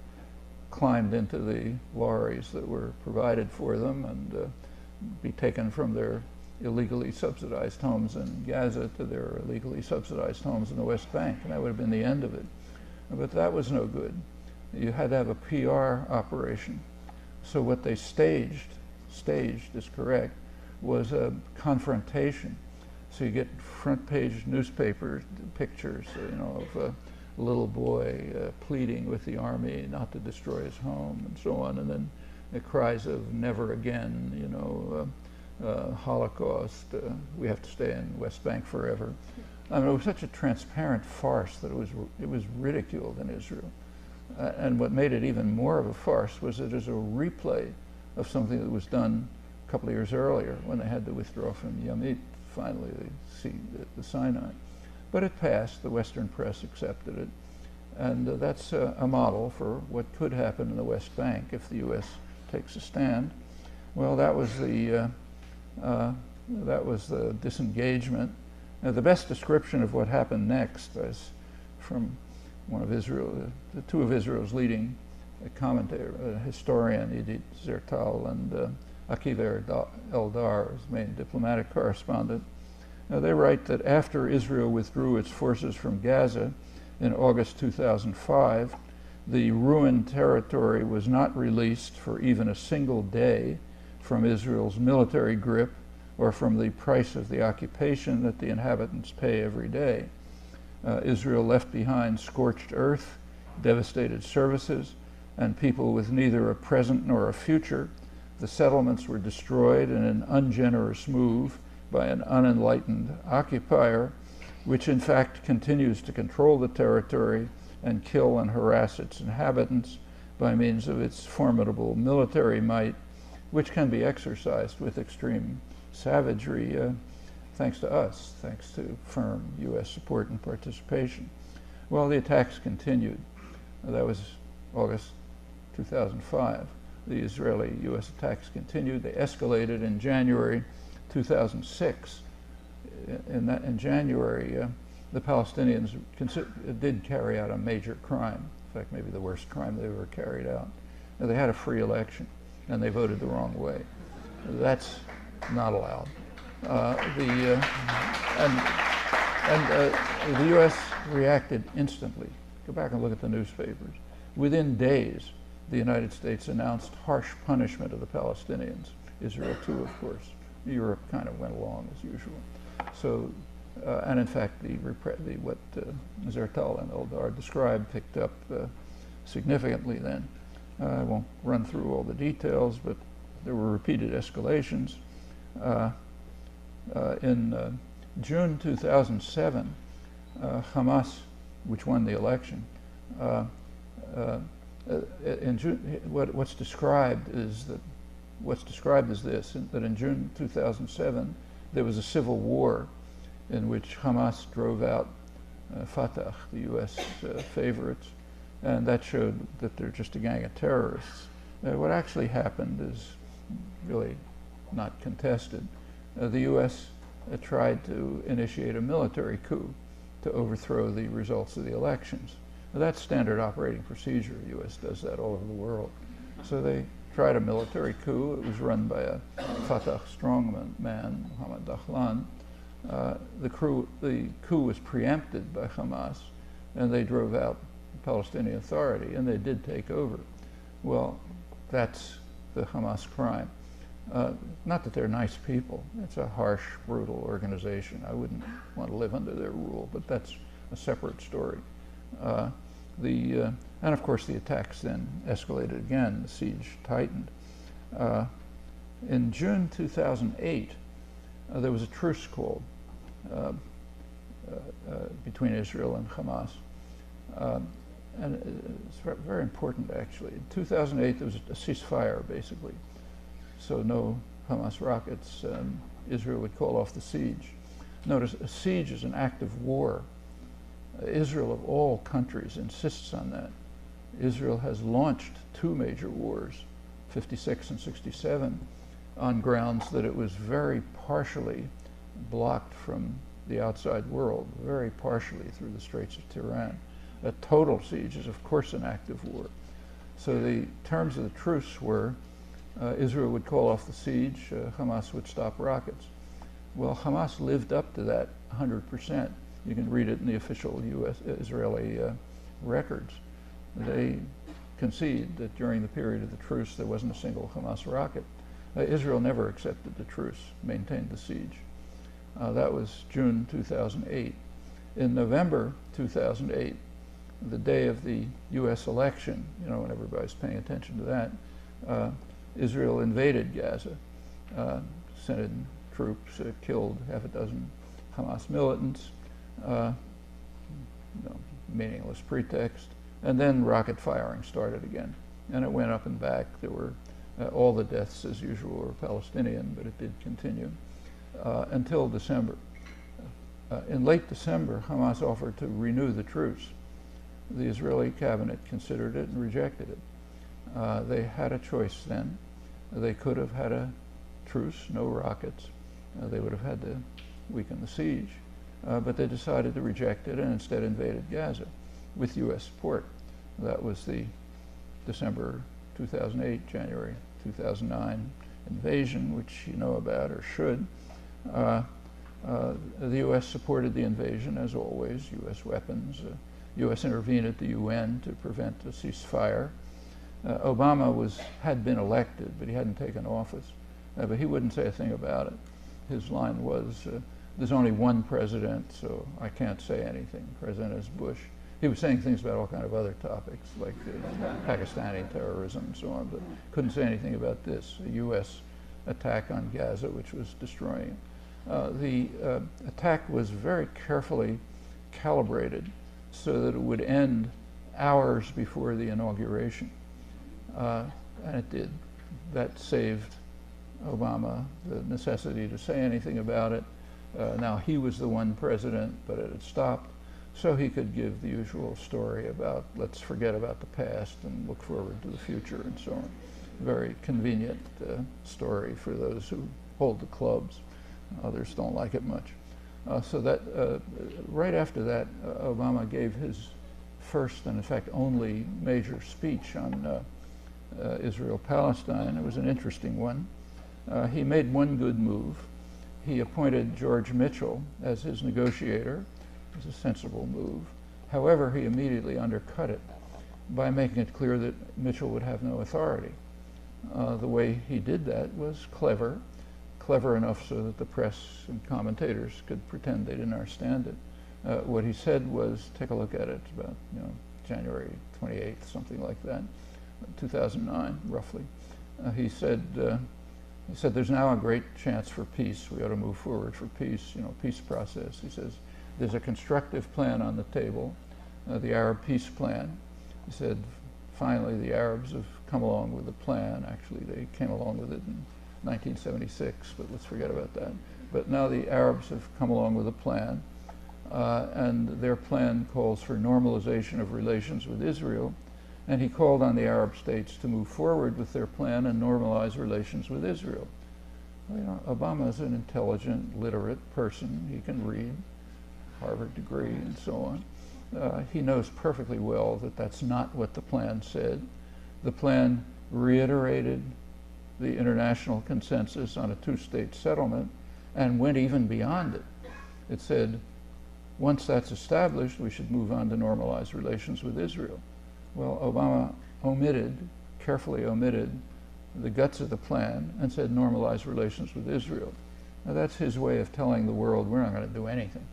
climbed into the lorries that were provided for them and be taken from their illegally subsidized homes in Gaza to their illegally subsidized homes in the West Bank, and that would have been the end of it. But that was no good. You had to have a PR operation. So what they staged is correct, was a confrontation. So you get front page newspaper pictures, you know, of a little boy pleading with the army not to destroy his home and so on, and then the cries of never again, you know, Holocaust, we have to stay in West Bank forever. I mean, it was such a transparent farce that it was ridiculed in Israel. And what made it even more of a farce was that it was a replay of something that was done a couple of years earlier when they had to withdraw from Yamit, finally, the Sinai. But it passed, the Western press accepted it, and that's a model for what could happen in the West Bank if the U.S. takes a stand. Well, that was the disengagement. Now, the best description of what happened next is from one of the two of Israel's leading commentator, historian, Edith Zertal, and Akiva Eldar, his main diplomatic correspondent. Now, they write that after Israel withdrew its forces from Gaza in August 2005, the ruined territory was not released for even a single day from Israel's military grip or from the price of the occupation that the inhabitants pay every day. Israel left behind scorched earth, devastated services, and people with neither a present nor a future. The settlements were destroyed in an ungenerous move by an unenlightened occupier, which in fact continues to control the territory and kill and harass its inhabitants by means of its formidable military might, which can be exercised with extreme savagery, thanks to us, thanks to firm U.S. support and participation. Well, the attacks continued. That was August 2005. The Israeli-U.S. attacks continued. They escalated in January 2006. In January, the Palestinians did carry out a major crime. In fact, maybe the worst crime they ever carried out. And they had a free election, and they voted the wrong way. That's not allowed. The U.S. reacted instantly. Go back and look at the newspapers. Within days, the United States announced harsh punishment of the Palestinians. Israel too, of course. Europe kind of went along as usual. So, and in fact, what Zertal and Eldar described picked up significantly then. I won't run through all the details, but there were repeated escalations. In June 2007, Hamas, which won the election, in June, what's described is this: that in June 2007 there was a civil war in which Hamas drove out Fatah, the U.S. favorites, and that showed that they're just a gang of terrorists. What actually happened is really not contested. The U.S. tried to initiate a military coup to overthrow the results of the elections. Now, that's standard operating procedure. The U.S. does that all over the world. So they tried a military coup. It was run by a Fatah strongman, Mohammed Dahlan. The coup was preempted by Hamas, and they drove out the Palestinian Authority, and they did take over. Well, that's the Hamas crime. Not that they're nice people. It's a harsh, brutal organization. I wouldn't want to live under their rule, but that's a separate story. And of course the attacks then escalated again, the siege tightened. In June 2008, there was a truce called between Israel and Hamas. And it's very important, actually. In 2008, there was a ceasefire, basically. So no Hamas rockets. Israel would call off the siege. Notice, a siege is an act of war. Israel, of all countries, insists on that. Israel has launched two major wars, 56 and 67, on grounds that it was very partially blocked from the outside world, very partially through the Straits of Tiran. A total siege is, of course, an act of war. So the terms of the truce were Israel would call off the siege, Hamas would stop rockets. Well, Hamas lived up to that 100%. You can read it in the official Israeli records. They concede that during the period of the truce there wasn't a single Hamas rocket. Israel never accepted the truce, maintained the siege. That was June 2008. In November 2008, the day of the US election, you know, when everybody's paying attention to that, Israel invaded Gaza, sent in troops, killed half a dozen Hamas militants, meaningless pretext, and then rocket firing started again. And it went up and back. There were all the deaths, as usual, were Palestinian, but it did continue until December. In late December, Hamas offered to renew the truce. The Israeli cabinet considered it and rejected it. They had a choice then. They could have had a truce, no rockets. They would have had to weaken the siege. But they decided to reject it and instead invaded Gaza with US support. That was the December 2008, January 2009 invasion, which you know about or should. The US supported the invasion, as always, US weapons. US intervened at the UN to prevent a ceasefire. Obama had been elected, but he hadn't taken office. But he wouldn't say a thing about it. His line was, there's only one president, so I can't say anything. President is Bush. He was saying things about all kinds of other topics, like Pakistani terrorism and so on, but couldn't say anything about this, a US attack on Gaza, which was destroying it. The attack was very carefully calibrated so that it would end hours before the inauguration. And it did. That saved Obama the necessity to say anything about it. Now he was the one president, but it had stopped, so he could give the usual story about let's forget about the past and look forward to the future and so on. Very convenient story for those who hold the clubs. Others don't like it much. So that right after that, Obama gave his first and in fact only major speech on Israel-Palestine. It was an interesting one. He made one good move. He appointed George Mitchell as his negotiator. It was a sensible move. However, he immediately undercut it by making it clear that Mitchell would have no authority. The way he did that was clever enough so that the press and commentators could pretend they didn't understand it. What he said was, take a look at it, it's about January 28th, something like that, 2009, roughly. He said there's now a great chance for peace. We ought to move forward for peace, peace process. He says there's a constructive plan on the table, the Arab peace plan. He said finally the Arabs have come along with the plan. Actually, they came along with it in 1976, but let's forget about that. But now the Arabs have come along with a plan, and their plan calls for normalization of relations with Israel. And he called on the Arab states to move forward with their plan and normalize relations with Israel. Well, Obama is an intelligent, literate person. He can read, Harvard degree, and so on. He knows perfectly well that that's not what the plan said. The plan reiterated the international consensus on a two-state settlement and went even beyond it. It said, once that's established, we should move on to normalize relations with Israel. Well, Obama carefully omitted the guts of the plan and said normalize relations with Israel. Now that's his way of telling the world we're not going to do anything.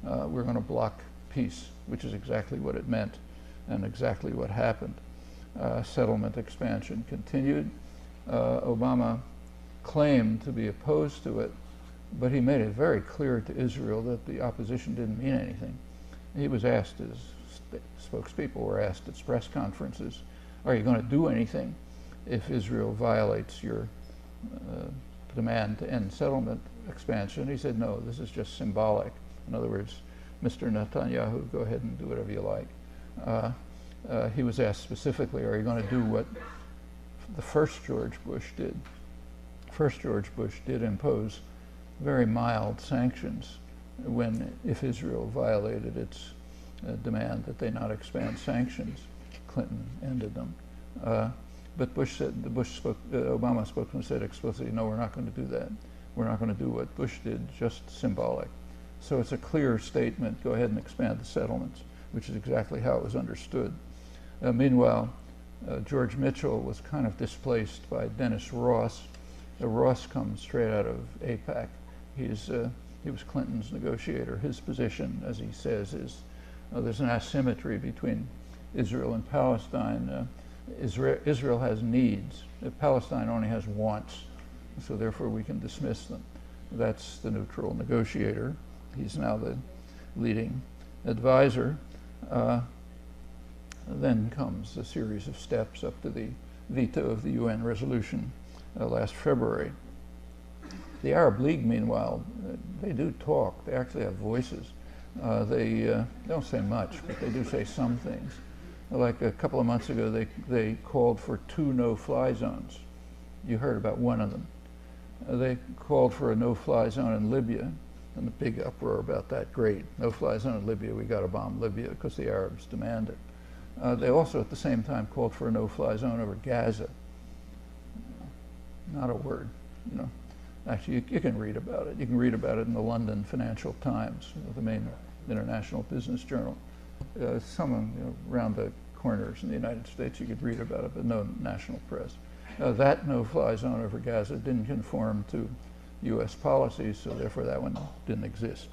We're going to block peace, which is exactly what it meant and exactly what happened. Settlement expansion continued. Obama claimed to be opposed to it, but he made it very clear to Israel that the opposition didn't mean anything. He was asked, his spokespeople were asked at press conferences, are you going to do anything if Israel violates your demand to end settlement expansion? He said, no, this is just symbolic. In other words, Mr. Netanyahu, go ahead and do whatever you like. He was asked specifically, are you going to do what the first George Bush did? First George Bush did impose very mild sanctions if Israel violated its demand that they not expand sanctions. Clinton ended them. But Obama spokesman said explicitly, no, we're not going to do that. We're not going to do what Bush did, just symbolic. So it's a clear statement, go ahead and expand the settlements, which is exactly how it was understood. Meanwhile, George Mitchell was kind of displaced by Dennis Ross. Ross comes straight out of AIPAC. He was Clinton's negotiator. His position, as he says, is there's an asymmetry between Israel and Palestine. Israel has needs. Palestine only has wants, so therefore we can dismiss them. That's the neutral negotiator. He's now the leading advisor. Then comes a series of steps up to the veto of the UN resolution last February. The Arab League, meanwhile, they do talk. They actually have voices. They don't say much, but they do say some things. Like a couple of months ago, they called for 2 no-fly zones. You heard about one of them. They called for a no-fly zone in Libya, and a big uproar about that. Great, no-fly zone in Libya, we got to bomb Libya because the Arabs demand it. They also at the same time called for a no-fly zone over Gaza. Not a word, you know. Actually, you can read about it. You can read about it in the London Financial Times, the main international business journal. Some around the corners in the United States you could read about it, but no national press. That no-fly zone over Gaza didn't conform to U.S. policies, so therefore that one didn't exist.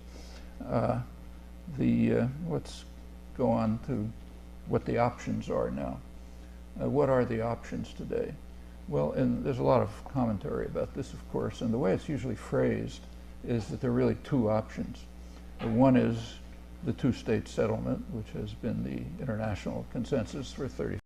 Let's go on to what the options are now. What are the options today? Well, and there's a lot of commentary about this, of course, and the way it's usually phrased is that there are really 2 options. One is the 2-state settlement, which has been the international consensus for 30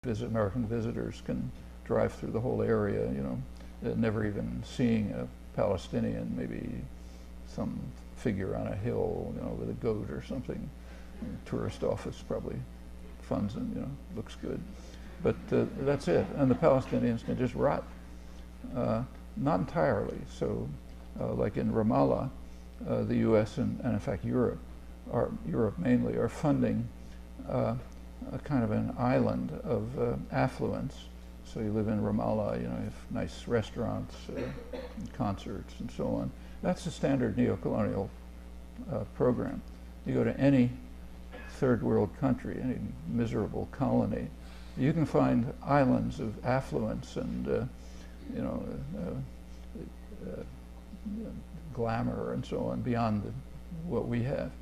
American visitors can drive through the whole area, you know, never even seeing a Palestinian, maybe some figure on a hill, you know, with a goat or something. Tourist office probably funds it, you know, looks good. But that's it. And the Palestinians can just rot. Not entirely. So, like in Ramallah, the U.S. and in fact Europe mainly, are funding a kind of an island of affluence. So you live in Ramallah, you know, you have nice restaurants, and concerts, and so on. That's the standard neo-colonial program. You go to any third world country, any miserable colony, you can find islands of affluence and you know, glamour and so on beyond what we have.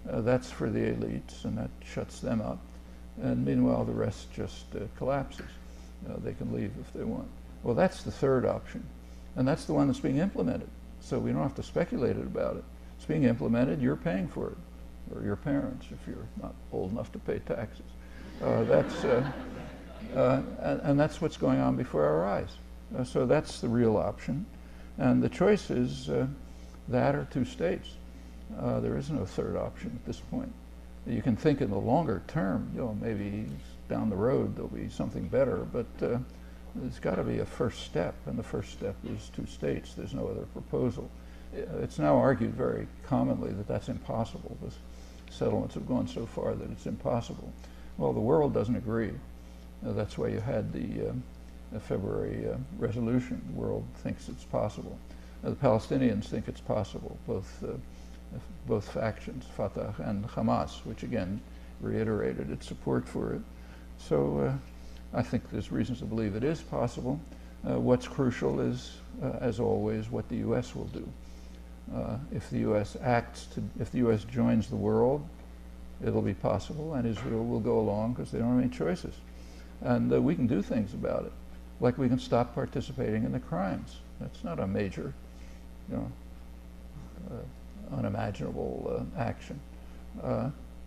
That's for the elites, and that shuts them up. And meanwhile, the rest just collapses. They can leave if they want. Well, that's the third option, and that's the one that's being implemented. So we don't have to speculate about it. It's being implemented. You're paying for it, or your parents if you're not old enough to pay taxes. And that's what's going on before our eyes. So that's the real option, and the choice is that or two states. There is no third option at this point. You can think in the longer term, you know, maybe down the road there'll be something better, but there's got to be a first step, and the first step is two states. There's no other proposal. It's now argued very commonly that that's impossible. The settlements have gone so far that it's impossible. Well, the world doesn't agree. That's why you had the February resolution. The world thinks it's possible. The Palestinians think it's possible, both factions, Fatah and Hamas, which again reiterated its support for it. So I think there's reasons to believe it is possible. What's crucial is, as always, what the U.S. will do. If the U.S. if the U.S. joins the world, it'll be possible, and Israel will go along because they don't have any choices. And we can do things about it, like we can stop participating in the crimes. That's not a major, you know, unimaginable action.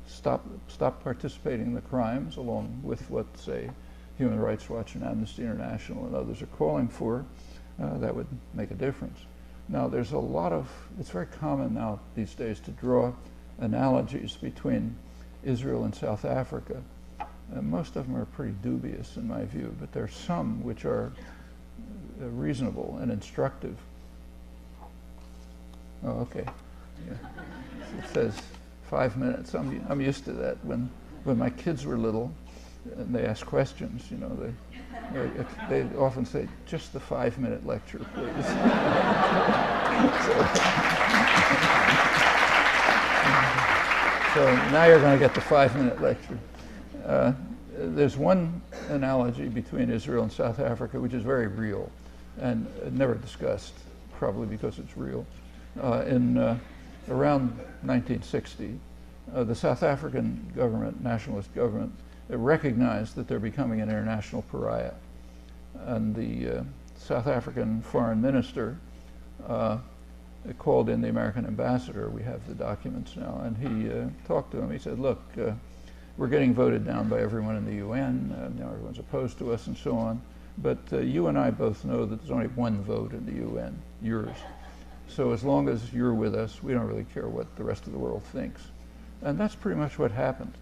Stop participating in the crimes, along with what, say, Human Rights Watch and Amnesty International and others are calling for. That would make a difference. Now, there's a lot of, it's very common now these days to draw analogies between Israel and South Africa. Most of them are pretty dubious in my view, but there are some which are reasonable and instructive. Oh, okay. Yeah. It says 5 minutes. I'm used to that. When my kids were little and they asked questions, you know, they often say, just the 5-minute lecture, please. So now you're going to get the 5-minute lecture. There's one analogy between Israel and South Africa which is very real and never discussed, probably because it's real. Around 1960, the South African government, nationalist government, recognized that they're becoming an international pariah. And the South African foreign minister called in the American ambassador. We have the documents now, and he talked to him. He said, look, we're getting voted down by everyone in the UN, now everyone's opposed to us and so on, but you and I both know that there's only one vote in the UN, yours. So as long as you're with us, we don't really care what the rest of the world thinks. And that's pretty much what happened.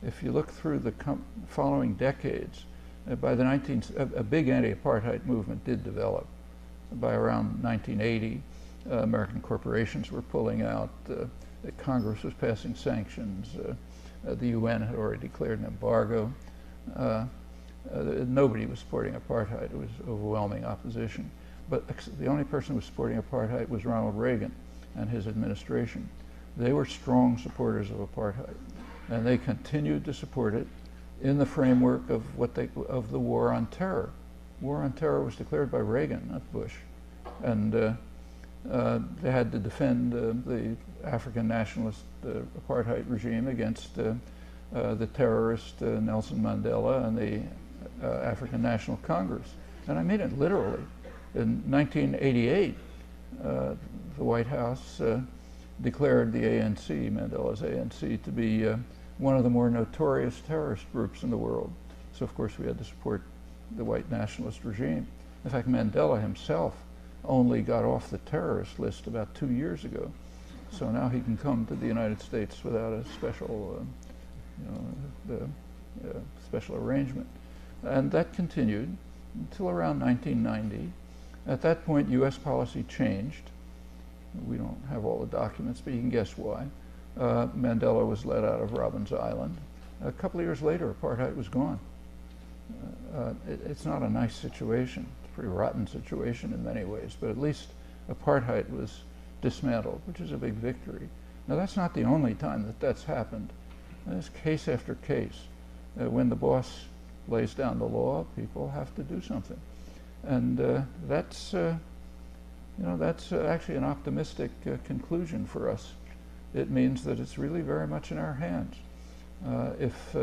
If you look through the following decades, by the a big anti-apartheid movement did develop. By around 1980, American corporations were pulling out, Congress was passing sanctions, the UN had already declared an embargo. Nobody was supporting apartheid. It was overwhelming opposition. But the only person who was supporting apartheid was Ronald Reagan and his administration. They were strong supporters of apartheid, and they continued to support it in the framework of of the war on terror. War on terror was declared by Reagan, not Bush, and they had to defend the African nationalist apartheid regime against the terrorist Nelson Mandela and the African National Congress. And I mean it literally. In 1988, the White House declared the ANC, Mandela's ANC, to be one of the more notorious terrorist groups in the world. So of course we had to support the white nationalist regime. In fact, Mandela himself only got off the terrorist list about 2 years ago. So now he can come to the United States without a special, special arrangement. And that continued until around 1990. At that point, U.S. policy changed. We don't have all the documents, but you can guess why. Mandela was let out of Robbins Island. A couple of years later, apartheid was gone. It's not a nice situation. It's a pretty rotten situation in many ways, but at least apartheid was dismantled, which is a big victory. Now, that's not the only time that that's happened. There's case after case. When the boss lays down the law, people have to do something. And that's actually an optimistic conclusion for us. It means that it's really very much in our hands. If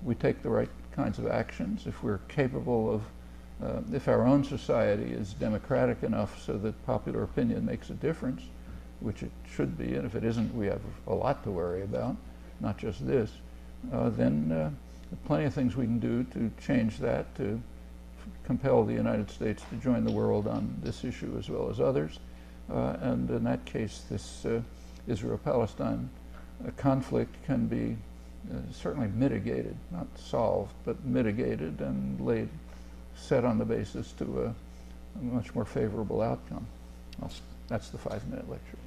we take the right kinds of actions, if we're capable of, if our own society is democratic enough so that popular opinion makes a difference, which it should be, and if it isn't, we have a lot to worry about, not just this, then plenty of things we can do to change that, to compel the United States to join the world on this issue as well as others. And in that case, this Israel-Palestine conflict can be certainly mitigated, not solved, but mitigated and set on the basis to a much more favorable outcome. That's the 5-minute lecture.